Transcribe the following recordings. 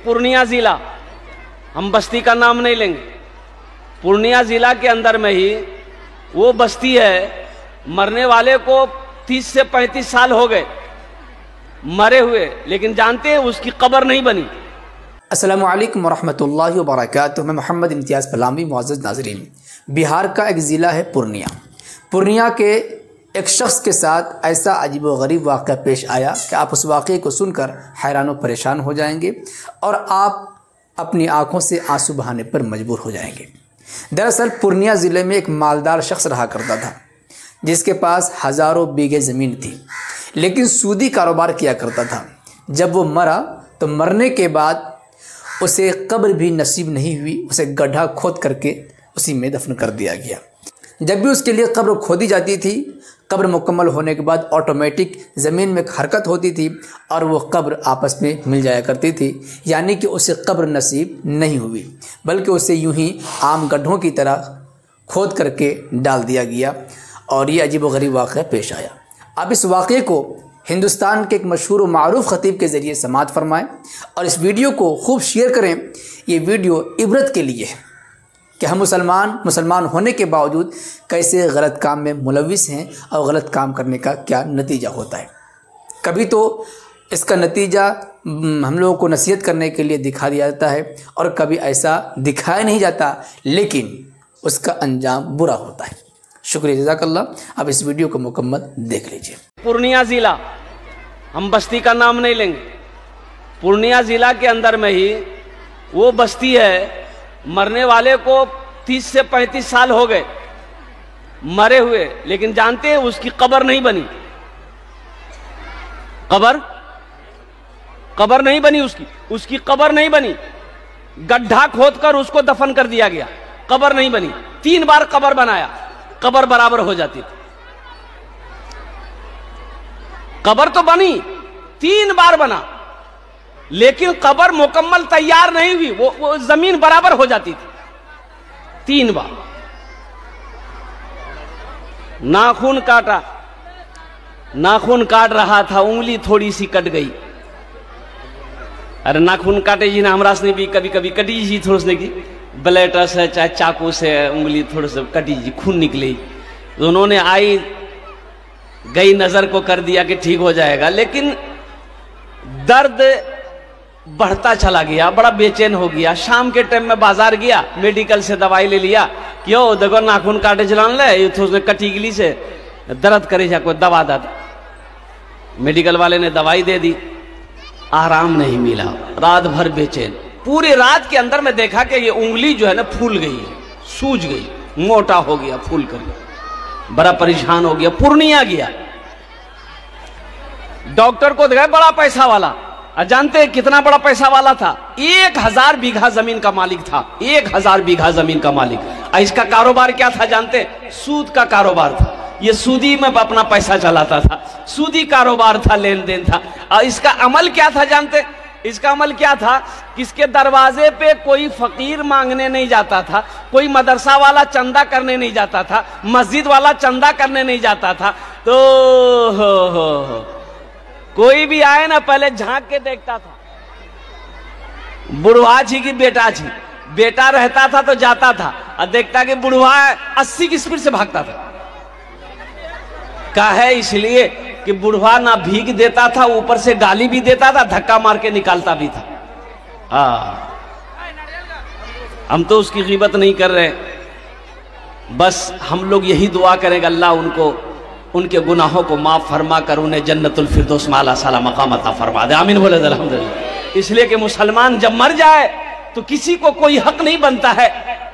पूर्णिया ज़िला, हम बस्ती का नाम नहीं लेंगे, पूर्णिया ज़िला के अंदर में ही वो बस्ती है, मरने वाले को 30 से 35 साल हो गए मरे हुए, लेकिन जानते हैं उसकी कब्र नहीं बनी। अस्सलामु अलैकुम वरहमतुल्लाहि वबरकातुहू। मैं मोहम्मद इम्तियाज़ पलामी। मुअज़्ज़ज़ नाज़रीन, बिहार का एक ज़िला है पूर्णिया। पूर्णिया के एक शख्स के साथ ऐसा अजीब व गरीब वाक़या पेश आया कि आप उस वाक़े को सुनकर हैरान व परेशान हो जाएंगे और आप अपनी आँखों से आंसू बहाने पर मजबूर हो जाएंगे। दरअसल पूर्णिया ज़िले में एक मालदार शख्स रहा करता था, जिसके पास हज़ारों बीघे ज़मीन थी, लेकिन सूदी कारोबार किया करता था। जब वो मरा तो मरने के बाद उसे कब्र भी नसीब नहीं हुई, उसे गड्ढा खोद करके उसी में दफन कर दिया गया। जब भी उसके लिए कब्र खोदी जाती थी, कब्र मुकम्मल होने के बाद ऑटोमेटिक ज़मीन में हरकत होती थी और वो कब्र आपस में मिल जाया करती थी, यानी कि उसे कब्र नसीब नहीं हुई, बल्कि उसे यूं ही आम गड्ढों की तरह खोद करके डाल दिया गया और ये अजीब व गरीब वाक़या पेश आया। अब इस वाक़े को हिंदुस्तान के एक मशहूर व मारूफ ख़तीब के ज़रिए समाअत फरमाएं और इस वीडियो को खूब शेयर करें। ये वीडियो इबरत के लिए है कि हम मुसलमान होने के बावजूद कैसे गलत काम में मुलविस हैं और गलत काम करने का क्या नतीजा होता है। कभी तो इसका नतीजा हम लोगों को नसीहत करने के लिए दिखा दिया जाता है और कभी ऐसा दिखाया नहीं जाता, लेकिन उसका अंजाम बुरा होता है। शुक्रिया, जज़ाकल्लाह। अब इस वीडियो को मुकम्मल देख लीजिए। पूर्णिया ज़िला, हम बस्ती का नाम नहीं लेंगे, पूर्णिया ज़िला के अंदर में ही वो बस्ती है, मरने वाले को 30 से 35 साल हो गए मरे हुए, लेकिन जानते हैं उसकी कब्र नहीं बनी। कब्र नहीं बनी, उसकी कब्र नहीं बनी। गड्ढा खोदकर उसको दफन कर दिया गया, कब्र नहीं बनी। 3 बार कब्र बनाया, कब्र बराबर हो जाती थी। कब्र तो बनी, 3 बार बना, लेकिन कब्र मुकम्मल तैयार नहीं हुई, वो जमीन बराबर हो जाती थी 3 बार। नाखून काट रहा था, उंगली थोड़ी सी कट गई। अरे नाखून काटे जी ना, हमरा से भी कभी कभी कटी जी, थोड़ी सी की ब्लेटर से चाहे चाकू से उंगली थोड़ी सी कटी जी, खून निकले। तो उन्होंने आई गई नजर को कर दिया कि ठीक हो जाएगा, लेकिन दर्द बढ़ता चला गया, बड़ा बेचैन हो गया। शाम के टाइम में बाजार गया, मेडिकल से दवाई ले लिया, क्यों देखो नाखून काटे चलान ले, तो उसने कटी गिली से दर्द करे जा, कोई दवा दा। मेडिकल वाले ने दवाई दे दी, आराम नहीं मिला, रात भर बेचैन। पूरी रात के अंदर में देखा कि ये उंगली जो है ना फूल गई, सूज गई, मोटा हो गया, फूल कर, बड़ा परेशान हो गया। पूर्णिया गया, डॉक्टर को देखा, बड़ा पैसा वाला। जानते हैं कितना बड़ा पैसा वाला था? 1000 बीघा जमीन का मालिक था, 1000 बीघा जमीन का मालिक। इसका कारोबार क्या था जानते? सूद का कारोबार था। ये सूदी में अपना पैसा चलाता था, सूदी कारोबार था, लेन देन था। और इसका अमल क्या था जानते? इसका अमल क्या था? किसके दरवाजे पे कोई फकीर मांगने नहीं जाता था, कोई मदरसा वाला चंदा करने नहीं जाता था, मस्जिद वाला चंदा करने नहीं जाता था। तो हो कोई भी आए ना, पहले झांक के देखता था। बुढ़वा जी की बेटा जी, बेटा रहता था तो जाता था और देखता कि बुढ़वा 80 की स्पीड से भागता था। का है इसलिए कि बुढ़वा ना भीग देता था, ऊपर से गाली भी देता था, धक्का मार के निकालता भी था। हम तो उसकी ग़ीबत नहीं कर रहे, बस हम लोग यही दुआ करेंगे अल्लाह उनको, उनके गुनाहों को माफ़ फरमा कर उन्हें जन्नतुल फिरदौस में आला साला मकाम अता फरमा दे। आमीन बोले अल्हम्दुलिल्लाह। इसलिए कि मुसलमान जब मर जाए तो किसी को कोई हक नहीं बनता है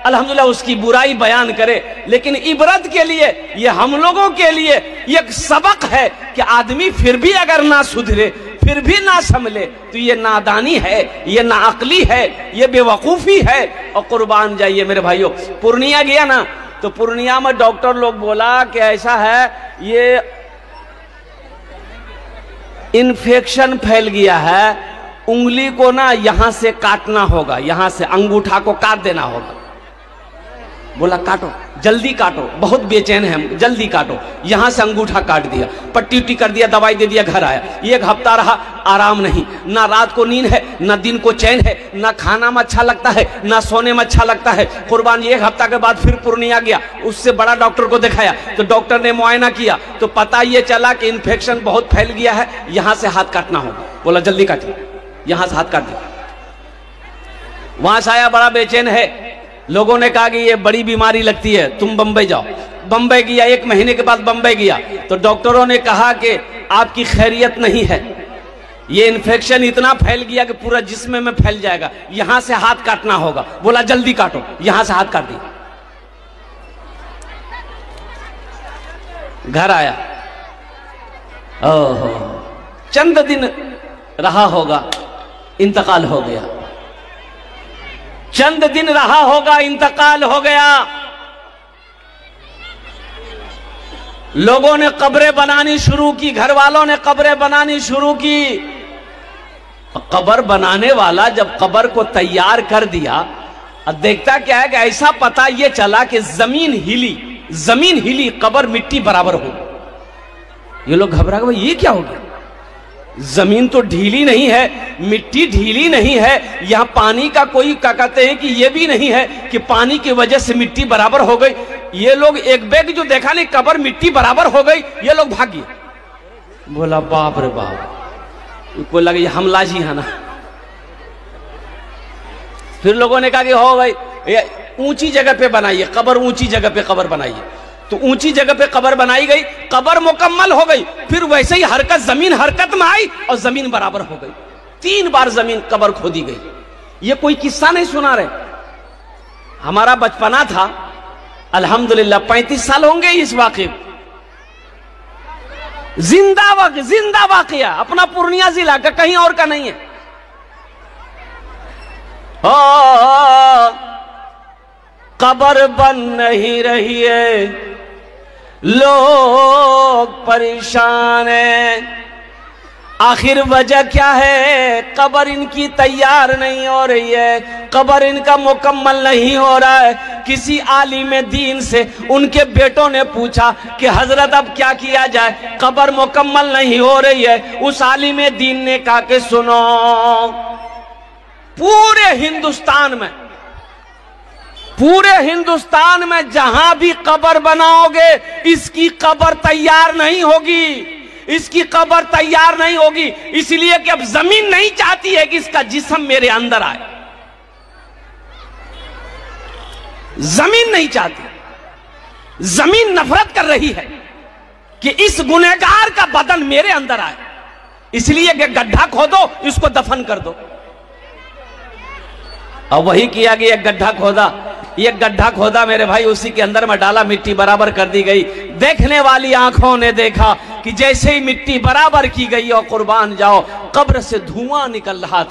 अल्हम्दुलिल्लाह उसकी बुराई बयान करे, लेकिन इबरत के लिए, ये हम लोगों के लिए एक सबक है कि आदमी फिर भी अगर ना सुधरे, फिर भी ना संभले, तो ये नादानी है, ये नाअक्ली है, ये बेवकूफ़ी है। और कुर्बान जाइए मेरे भाइयों, पूर्णिया गया ना, तो पूर्णिया में डॉक्टर लोग बोला कि ऐसा है, ये इन्फेक्शन फैल गया है, उंगली को ना यहां से काटना होगा, यहां से अंगूठा को काट देना होगा। बोला काटो, जल्दी काटो, बहुत बेचैन है हम, जल्दी काटो। यहाँ से अंगूठा काट दिया, पट्टी उट्टी कर दिया, दवाई दे दिया, घर आया। 1 हफ्ता रहा, आराम नहीं, ना रात को नींद है, ना दिन को चैन है, ना खाना में अच्छा लगता है, ना सोने में अच्छा लगता है। कुर्बान 1 हफ्ता के बाद फिर पूर्णिया गया, उससे बड़ा डॉक्टर को दिखाया, तो डॉक्टर ने मुआयना किया तो पता ये चला कि इन्फेक्शन बहुत फैल गया है, यहाँ से हाथ काटना होगा। बोला जल्दी काटिए, यहाँ से हाथ काट दिया। वहां से आया, बड़ा बेचैन है। लोगों ने कहा कि ये बड़ी बीमारी लगती है, तुम बंबई जाओ। बंबई गया, 1 महीने के बाद बंबई गया तो डॉक्टरों ने कहा कि आपकी खैरियत नहीं है, ये इन्फेक्शन इतना फैल गया कि पूरा जिस्म में फैल जाएगा, यहां से हाथ काटना होगा। बोला जल्दी काटो, यहां से हाथ काट दिया। घर आया, ओहो, चंद दिन रहा होगा, इंतकाल हो गया। चंद दिन रहा होगा, इंतकाल हो गया। लोगों ने कब्रें बनानी शुरू की, घर वालों ने कब्रें बनानी शुरू की। कब्र बनाने वाला जब कब्र को तैयार कर दिया, अब देखता क्या है कि ऐसा पता ये चला कि जमीन हिली, कब्र मिट्टी बराबर हो। ये लोग घबरा गए, ये क्या हो गया? जमीन तो ढीली नहीं है, मिट्टी ढीली नहीं है, यहां पानी का कोई क्या कहते हैं कि ये भी नहीं है कि पानी की वजह से मिट्टी बराबर हो गई। ये लोग एक बैग जो देखा नहीं, कब्र मिट्टी बराबर हो गई, ये लोग भाग गए। बोला बाप रे बाप, को लगे हमला जी है ना। फिर लोगों ने कहा कि हो भाई ऊंची जगह पे बनाइए कब्र, ऊंची जगह पे कब्र बनाइए। तो ऊंची जगह पे कब्र बनाई गई, कब्र मुकम्मल हो गई। फिर वैसे ही हरकत, जमीन हरकत में आई और जमीन बराबर हो गई। 3 बार जमीन कब्र खोदी गई। ये कोई किस्सा नहीं सुना रहे, हमारा बचपना था। अल्हम्दुलिल्लाह 35 साल होंगे इस वाक़े, जिंदा वाक़या, अपना पूर्णिया जिला का, कहीं और का नहीं है। कब्र बन नहीं रही है, लोग परेशान हैं। आखिर वजह क्या है? कब्र इनकी तैयार नहीं हो रही है, कब्र इनका मुकम्मल नहीं हो रहा है। किसी आलिम दीन से उनके बेटों ने पूछा कि हजरत अब क्या किया जाए, कब्र मुकम्मल नहीं हो रही है। उस आलिम दीन ने कहा कि सुनो, पूरे हिंदुस्तान में जहां भी कब्र बनाओगे, इसकी कब्र तैयार नहीं होगी, इसकी कब्र तैयार नहीं होगी। इसलिए कि अब जमीन नहीं चाहती है कि इसका जिस्म मेरे अंदर आए, जमीन नहीं चाहती, जमीन नफरत कर रही है कि इस गुनहगार का बदन मेरे अंदर आए। इसलिए कि गड्ढा खोदो, इसको दफन कर दो। और वही किया कि एक गड्ढा खोदा मेरे भाई, उसी के अंदर में डाला, मिट्टी बराबर कर दी गई। देखने वाली आंखों ने देखा कि जैसे ही मिट्टी बराबर की गई और कुर्बान जाओ, कब्र से धुआं निकल रहा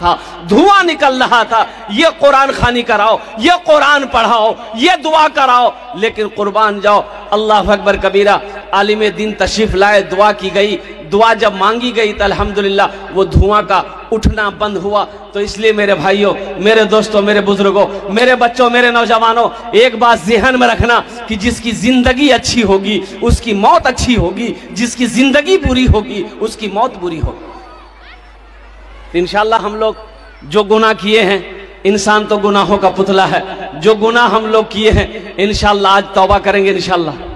था। ये कुरान खानी कराओ, ये कुरान पढ़ाओ, ये दुआ कराओ, लेकिन कुर्बान जाओ। अल्लाह अकबर कबीरा। आलिम दीन तशरीफ लाए, दुआ की गई। दुआ जब मांगी गई तो अल्हम्दुलिल्लाह वो धुआं का उठना बंद हुआ। तो इसलिए मेरे भाइयों, मेरे दोस्तों, मेरे बुजुर्गों, मेरे बच्चों, मेरे नौजवानों, एक बात ज़हन में रखना कि जिसकी जिंदगी अच्छी होगी उसकी मौत अच्छी होगी, जिसकी जिंदगी बुरी होगी उसकी मौत बुरी होगी। इंशाअल्लाह हम लोग जो गुनाह किए हैं, इंसान तो गुनाहों का पुतला है, जो गुनाह हम लोग किए हैं इंशाअल्लाह आज तौबा करेंगे इंशाअल्लाह।